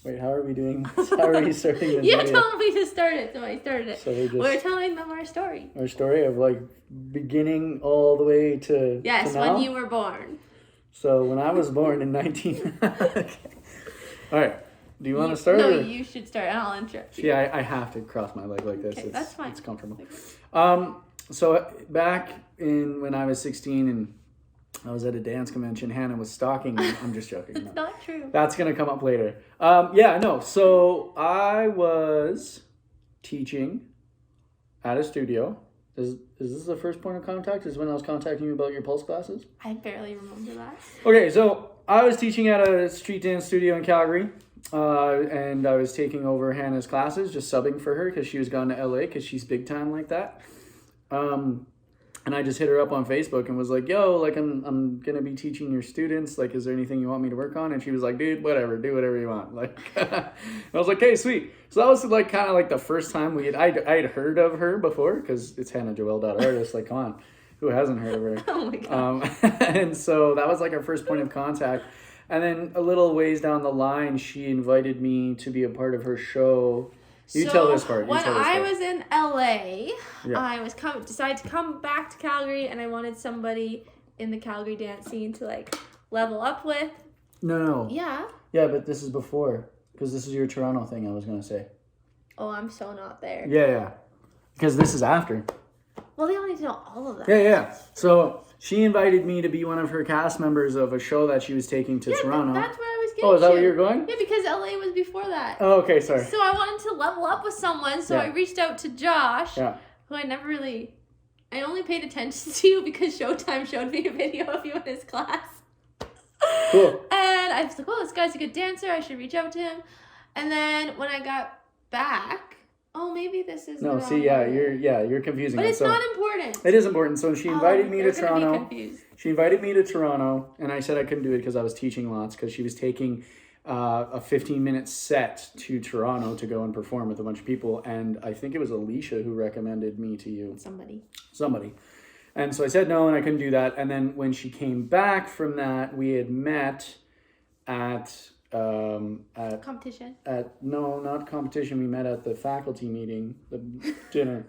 Wait, how are we doing this? How are you starting this You video? told me to start it, so I started it. So We're telling them our story. our story of like beginning all the way to Yes, to now? when you were born. So when I was born in 19... Okay. All right. Do you want to start? No, or... you should start, and I'll interrupt you. Yeah, I have to cross my leg like this. Okay, that's fine. It's comfortable. So back in when I was 16 and I was at a dance convention, Hannah was stalking me. I'm just joking. It's No. not true. That's going to come up later. Yeah, no. So I was teaching at a studio. Is this the first point of contact? Is when I was contacting you about your Pulse classes? I barely remember that. Okay, so I was teaching at a street dance studio in Calgary. And I was taking over Hannah's classes, just subbing for her because she was gone to LA because she's big time like that. And I just hit her up on Facebook and was like, yo, like I'm going to be teaching your students. Like, is there anything you want me to work on? And she was like, dude, whatever, do whatever you want. Like, I was like, hey, sweet. So that was like kind of like the first time I'd heard of her before because it's HannahJoelle.artist. Like, come on, who hasn't heard of her? Oh my God. And so that was like our first point of contact. And then a little ways down the line, she invited me to be a part of her show. You tell this part. When I was in LA, Yeah. I was decided to come back to Calgary, and I wanted somebody in the Calgary dance scene to like level up with. No. Yeah. Yeah, but this is before. Because this is your Toronto thing, I was going to say. Oh, I'm so not there. Yeah. Because this is after. Well, they don't need to know all of that. Yeah. So she invited me to be one of her cast members of a show that she was taking to Yeah, Toronto. that's where I was getting Oh, is that to. where you were going? Yeah, because LA was before that. Oh, okay, sorry. So I wanted to level up with someone, so Yeah. I reached out to Josh, Yeah. who I only paid attention to because Showtime showed me a video of you in his class. Cool. And I was like, oh, this guy's a good dancer. I should reach out to him. And then when I got back, maybe this is No, the see, wrong one. you're confusing But it. it's So not important. it is important. So she invited me to They're gonna be Toronto. confused. She invited me to Toronto, and I said I couldn't do it because I was teaching lots, because she was taking a 15-minute set to Toronto to go and perform with a bunch of people, and I think it was Alicia who recommended me to you. Somebody. And so I said no, and I couldn't do that. And then when she came back from that, we had met at Competition. not competition. We met at the faculty meeting, the dinner.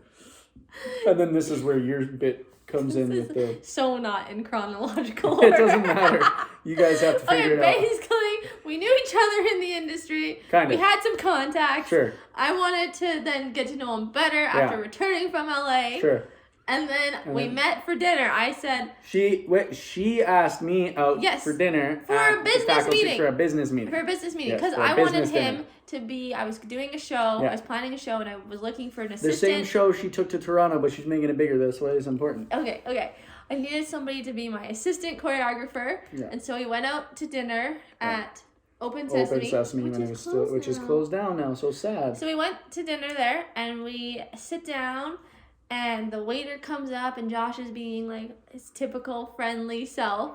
And then this is where your bit comes in with the... So not in chronological order. It doesn't matter. You guys have to figure it out. Basically, we knew each other in the industry. Kind of. We had some contacts. Sure. I wanted to then get to know him better after returning from LA. Sure. And then we met for dinner. I said... She asked me out for dinner. For a business meeting. For a business meeting. Because I wanted him to be... I was doing a show. Yeah. I was planning a show, and I was looking for an assistant. The same show she took to Toronto, but she's making it bigger. That's why it's important. Okay. I needed somebody to be my assistant choreographer. Yeah. And so we went out to dinner at Open Sesame. Which is closed down now. So sad. So we went to dinner there, and we sit down, and the waiter comes up, and Josh is being like his typical friendly self.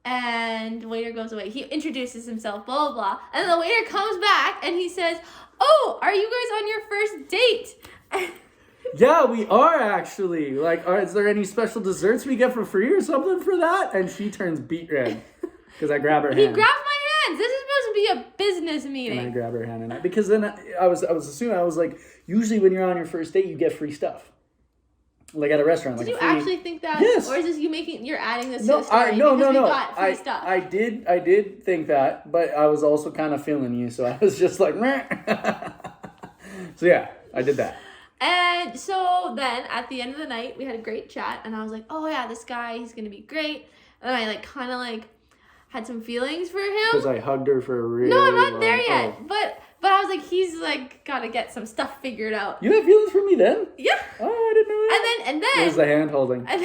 And the waiter goes away. He introduces himself, blah, blah, blah. And then the waiter comes back, and he says, oh, are you guys on your first date? Yeah, we are actually. Like, is there any special desserts we get for free or something for that? And she turns beet red because I grab her hand. He grabs my hands. This is supposed to be a business meeting. And I grab her hand, because then I was assuming, I was like, usually when you're on your first date, you get free stuff. Like at a restaurant. Did you actually think that? Yes. Or is this you're adding this to the story? No. We got free stuff. I did think that, but I was also kind of feeling you, so I was just like, meh. So yeah, I did that. And so then at the end of the night, we had a great chat, and I was like, oh yeah, this guy, he's gonna be great. And I kind of had some feelings for him. Because I hugged her for a really No, I'm not there yet. Oh. But I was like, he's gotta get some stuff figured out. You have feelings for me then? Yeah. Oh, I didn't know that. And then There's the hand holding. And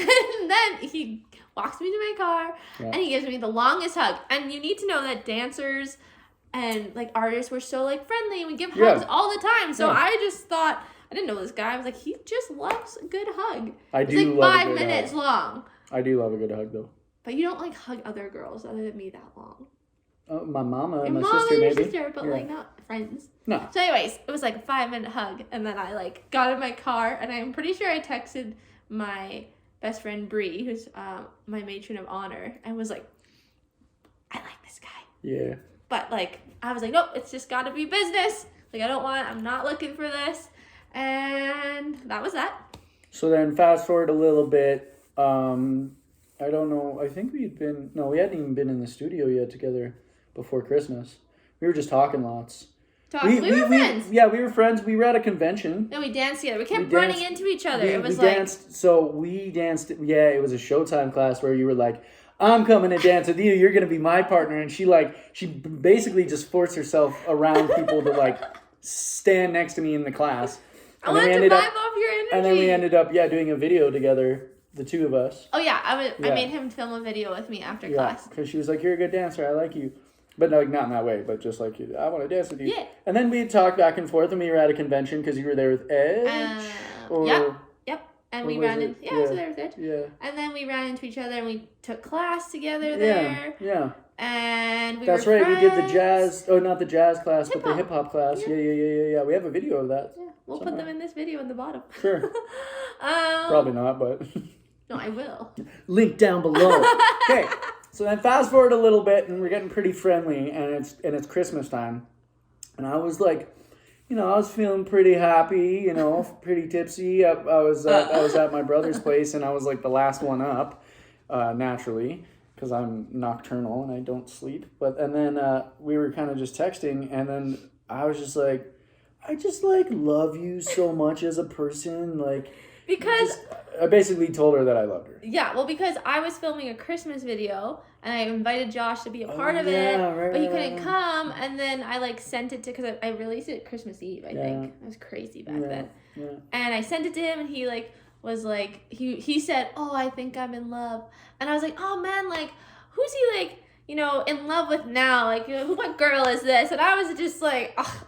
then he walks me to my car, and he gives me the longest hug. And you need to know that dancers and artists were so friendly, and we give hugs all the time. So I just thought, I didn't know this guy. I was like, he just loves a good hug. I do It's love 5 minutes long. I do love a good hug though. But you don't hug other girls other than me that long. My mama and Your my mom sister and your maybe. sister, but not friends. No. So anyways, it was a 5-minute hug, and then I got in my car, and I'm pretty sure I texted my best friend Bree, who's my matron of honor, and was like, I like this guy. Yeah. But like I was like, nope, it's just got to be business. Like I'm not looking for this, and that was that. So then fast forward a little bit. I don't know. I think we hadn't even been in the studio yet together before Christmas. We were just talking lots. We were friends. Yeah, we were friends. We were at a convention. No, we danced together. We kept running into each other. It was we danced. So we danced. Yeah, it was a Showtime class where you were like, I'm coming to dance with you. You're going to be my partner. And she basically just forced herself around people to like stand next to me in the class. I wanted to vibe off your energy. And then we ended up, doing a video together, the two of us. Oh, yeah. I made him film a video with me after class. Because she was like, you're a good dancer. I like you. But no, not in that way, but just like, I want to dance with you. Yeah. And then we talked back and forth, and we were at a convention because you were there with Edge. Yep. And we ran into... Yeah, I was there with Edge. Yeah. And then we ran into each other, and we took class together there. Yeah. And we That's were right. friends. We did the jazz... Oh, not the jazz class, Hip-hop. but the hip-hop class. Yeah. We have a video of that. Yeah. We'll put them in this video in the bottom. Sure. Probably not, but... No, I will. Link down below. Okay. So then fast forward a little bit, and we're getting pretty friendly, and it's Christmas time. And I was like, I was feeling pretty happy, pretty tipsy. I was at my brother's place, and I was like the last one up, naturally, because I'm nocturnal and I don't sleep. And then we were kind of just texting, and then I was just like, I just like love you so much as a person, like. Because I basically told her that I loved her. Yeah, well, because I was filming a Christmas video and I invited Josh to be a part of it, but he couldn't come. And then I sent it to because I released it Christmas Eve. I think it was crazy back then. Yeah. And I sent it to him, and he was like he said, "Oh, I think I'm in love," and I was like, "Oh man, who's he in love with now? What girl is this?" And I was just like, "Oh,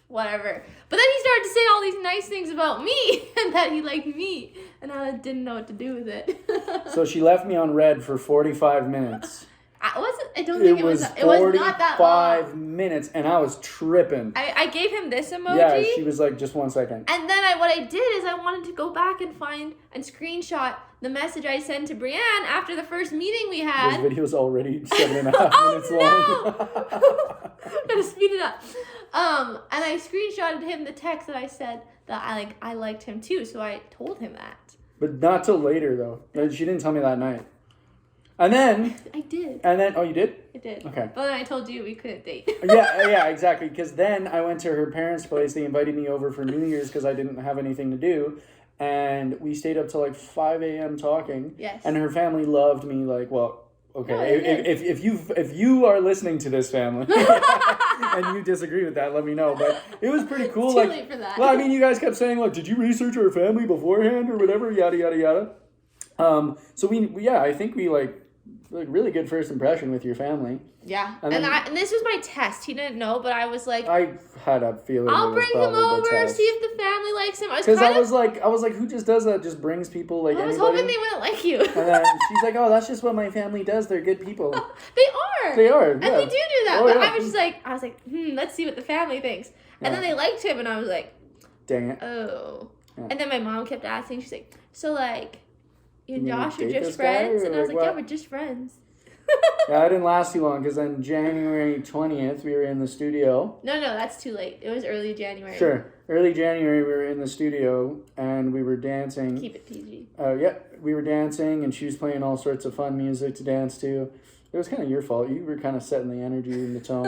whatever." But then he started to say all these nice things about me and that he liked me, and I didn't know what to do with it. So she left me on red for 45 minutes. I don't think it was not that long. 45 minutes, and I was tripping. I gave him this emoji. Yeah, she was like, just 1 second. And then what I did is I wanted to go back and find and screenshot the message I sent to Brianne after the first meeting we had. This video's already 7.5 minutes long. Gotta speed it up. And I screenshotted him the text that I said that I liked him too, so I told him that. But not till later though. She didn't tell me that night. And then I did. And then you did? I did. Okay. But then I told you we couldn't date. yeah, exactly. Because then I went to her parents' place. They invited me over for New Year's because I didn't have anything to do. And we stayed up till 5 a.m. talking. Yes. And her family loved me. Okay, if you are listening to this family and you disagree with that, let me know. But it was pretty cool. It's too late for that. Well, I mean, you guys kept saying did you research our family beforehand or whatever, yada yada yada. So I think we really good first impression with your family. Yeah, and this was my test. He didn't know, but I was like, I had a feeling. I'll bring him over, see if the family likes him. Because I was like, who just does that? Just brings people I was hoping they wouldn't like you. And then she's like, oh, that's just what my family does. They're good people. They are. Yeah. And we do that. But I was like, let's see what the family thinks. And then they liked him, and I was like, dang it. Oh. Yeah. And then my mom kept asking. She's like, so you and Josh are just friends? And I was like, yeah, we're just friends. Yeah, I didn't last too long because then January 20th we were in the studio. No, that's too late. It was early January. Sure. Early January we were in the studio and we were dancing. Keep it PG. Yeah, we were dancing and she was playing all sorts of fun music to dance to. It was kind of your fault. You were kind of setting the energy and the tone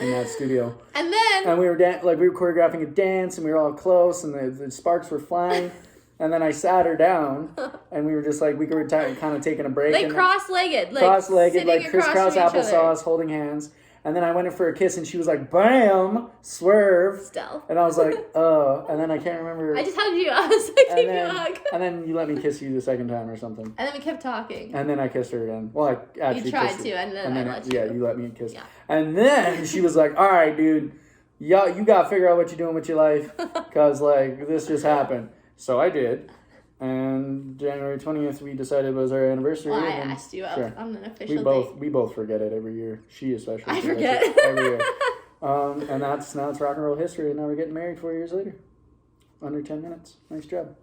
in that studio. And then... we were we were choreographing a dance and we were all close and the sparks were flying. And then I sat her down, and we were just we were kind of taking a break. Cross-legged. Cross-legged, crisscross applesauce, holding hands. And then I went in for a kiss, and she was like, bam, swerve. Stealth. And I was like, oh. And then I can't remember. I just hugged you. I was like, give me a hug. And then you let me kiss you the second time or something. And then we kept talking. And then I kissed her again. Well, I actually You tried kissed to, her. and then I let you. Yeah, you let me kiss. Yeah. And then she was like, all right, dude, you got to figure out what you're doing with your life, because, this just happened. So I did, and January 20th we decided was our anniversary. Well, I asked you. Sure. I'm an official date. We both forget it every year. She especially. I forget every year. And now it's rock and roll history. And now we're getting married 4 years later, under 10 minutes. Nice job.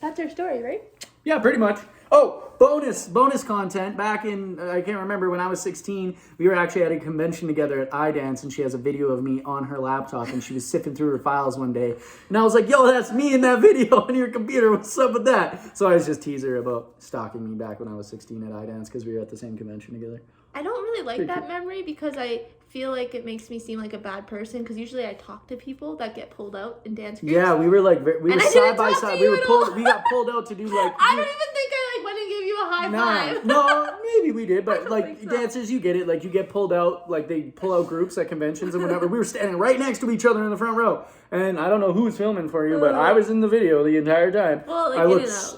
That's our story, right? Yeah, pretty much. Oh, bonus content. Back in, I can't remember, when I was 16, we were actually at a convention together at iDance, and she has a video of me on her laptop, and she was sifting through her files one day. And I was like, yo, that's me in that video on your computer. What's up with that? So I was just teasing her about stalking me back when I was 16 at iDance because we were at the same convention together. I don't really like that memory because I feel like it makes me seem like a bad person because usually I talk to people that get pulled out in dance groups. Yeah, we were like, we were side by side. We got pulled out to do like. I don't even think I like went and gave you a high five. No, maybe we did, but like so. dancers, you get it. Like you get pulled out, like they pull out groups at conventions and whatever. We were standing right next to each other in the front row, and I don't know who's filming for you, but I was in the video the entire time. Well, like,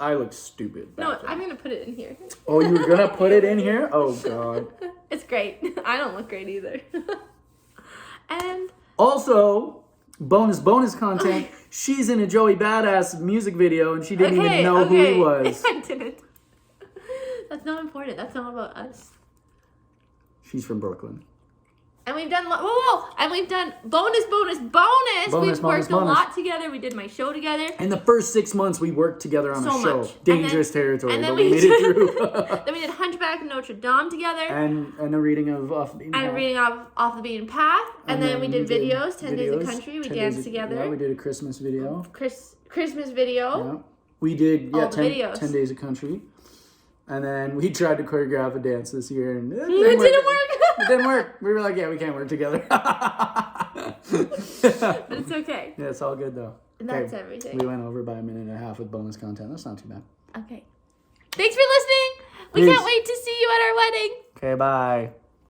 I looked stupid. No, I'm gonna put it in here. Oh, you were gonna put it in here? Oh God. It's great. I don't look great either. And also, bonus content. She's in a Joey Badass music video, and she didn't even know who he was. I didn't. That's not important. That's not about us. She's from Brooklyn. And we've done and we've done bonus. We've worked a lot together. We did my show together. In the first 6 months, we worked together on a show. Much. Dangerous territory, and then but we made it through. Then we did Hunchback of Notre Dame together. And a reading of Off the Beaten Path. And a reading of Off the Beaten Path. And then we did videos, 10 Days of Country. We danced together. Yeah, we did a Christmas video. Christmas video. Yeah. We did 10 Days of Country. And then we tried to choreograph a dance this year, and it didn't work. It didn't work. We were like, yeah, we can't work together. But it's okay. Yeah, it's all good, though. And that's everything. We went over by a minute and a half with bonus content. That's not too bad. Okay. Thanks for listening. We can't wait to see you at our wedding. Okay, bye.